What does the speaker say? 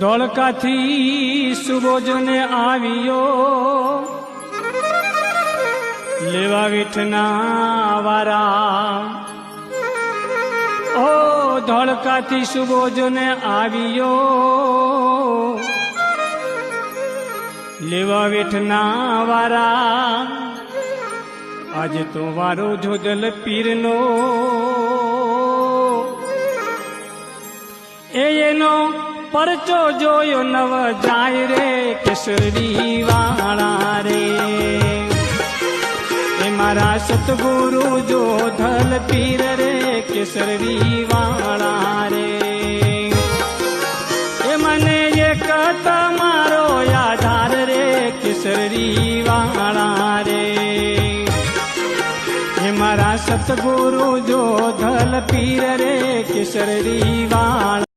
ધોળકાથી સુબોજને આવ્યો લેવા વિઠના વારા। ઓ ધોળકાથી સુબોજને આવ્યો લેવા વિઠના વારા। આજે તો વારો જોધલ પીરનો એનો પરચો જોયો નવ જાય રે કેસરી વાળા રે। એ મારા સતગુરુ જોધલ પીર રે કેસરી વાળા રે। એ મને એક તમારો આધાર રે કેસરી વાળા રે। એ મારા સતગુરુ જોધલ પીર રે કેસરી વાળા।